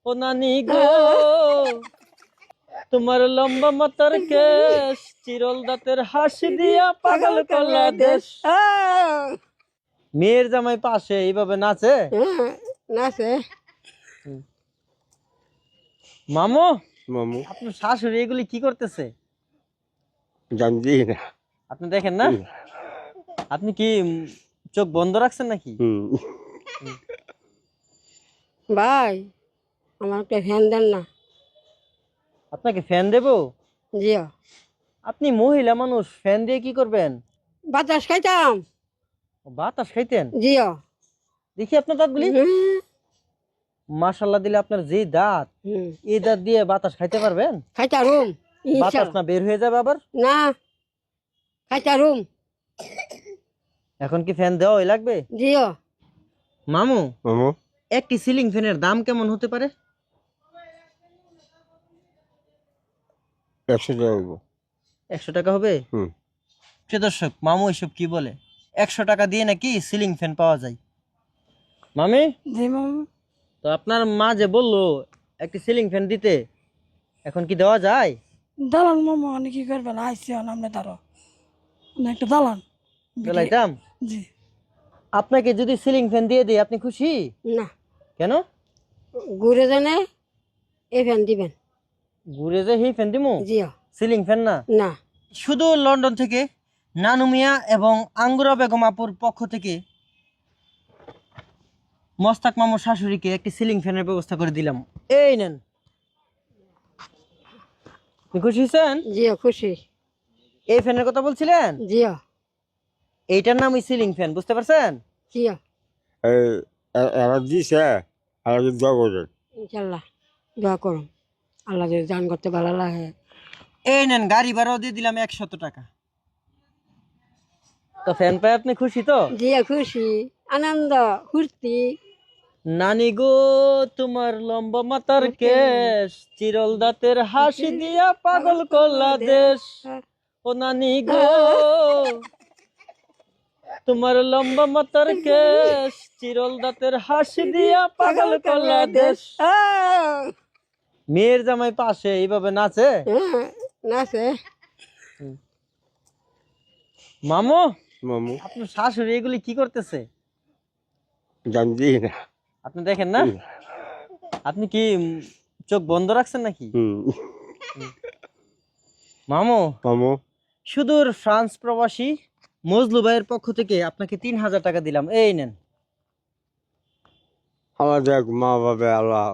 ও নানি গো তোমার লম্বা মাথার কেশ চিরল দাঁতের হাসি দিয়া পাগল করলা দেশ। মেয়ের জামাই পাশে এইভাবে নাচে? নাচে। মামু, মামু আপনার শাশুড়ি এগুলি কি করতেছে? জানছি না। আপনি দেখেন না? আপনি কি চোখ বন্ধ রাখছেন নাকি? ভাই আমার একটা ফ্যান দেন না। আপনাকে ফ্যান দেবো? জিও আপনি মহিলা মানুষ, ফ্যান দিয়ে কি করবেন? বাতাস খাইতাম। বাতাস খাইতেন? জিও দেখি আপনার দাঁতগুলি। মাশাআল্লাহ, দিলে আপনার যে দাঁত, এই দাঁত দিয়ে বাতাস খাইতে পারবেন? খাইতারুম বাতাস না বের হয়ে যাবে আবার? না খাইতারুম। এখন কি ফ্যান দেওয়াই লাগবে? জিও মামু, মামু একটি সিলিং ফ্যানের দাম কেমন হতে পারে? 100 টাকা হইব। 100 টাকা হবে? প্রিয় দর্শক, মামু এসব কি বলে? 100 টাকা দিয়ে নাকি সিলিং ফ্যান পাওয়া যায়? মামি, জি মামু। তো আপনার মা যে বললো একটি সিলিং ফ্যান দিতে, এখন কি দেওয়া যায়? দালান মামু অনেক কি করবেন আইসি আমরা তারও একটা দালান চালাইতাম। জি আপনাকে যদি সিলিং ফ্যান দিয়ে দিই, আপনি খুশি? না কেন? ঘুরে জানে এই ফ্যান দিবেন। ঘুরে যে এই ফ্যান দিমু? জিও সিলিং ফ্যান না। না শুধু লন্ডন থেকে নানু মিয়া এবং আঙ্গুরা বেগম আপুর পক্ষ থেকে মস্তাক মামুর শাশুড়িকে একটি সিলিং ফ্যানের ব্যবস্থা করে দিলাম। এই নেন। আপনি খুশি হয়েছেন? জিও খুশি। এই ফ্যানের কথা বলছিলেন? জিও এইটার নামই সিলিং ফ্যান, বুঝতে পারছেন? জিও এরা দিছে আর দোয়া করেন। ইনশাল্লাহ দোয়া করুন, আল্লাহ যদি দান করতে ভালো লাগে। এই নেন, গাড়ি ভাড়াও দিয়ে দিলাম 100 টাকা। তো ফ্যান পাই আপনি খুশি তো? জিও খুশি, আনন্দ, ফুর্তি। নানি গো তোমার লম্বা মাথার কেশ চিরল দাঁতের হাসি দিয়া পাগল করলা দেশ। ও নানি গো তোমার লম্বা মাথার কেশ চিরল দাঁতের হাসি দিয়া পাগল করলা দেশ। মেয়ের জামাই পাশে এইভাবে নাচে? নাচে। মামু, মামু আপনার শাশুড়ি এগুলি কি করতেছে? জানছি না। আপনি দেখেন না? আপনি কি চোখ বন্ধ রাখছেন নাকি? মামু, মামু সুদূর ফ্রান্স প্রবাসী মজলু ভাইয়ের পক্ষ থেকে আপনাকে 3000 টাকা দিলাম। এই নেন। আমাদের মা বাবা আল্লাহ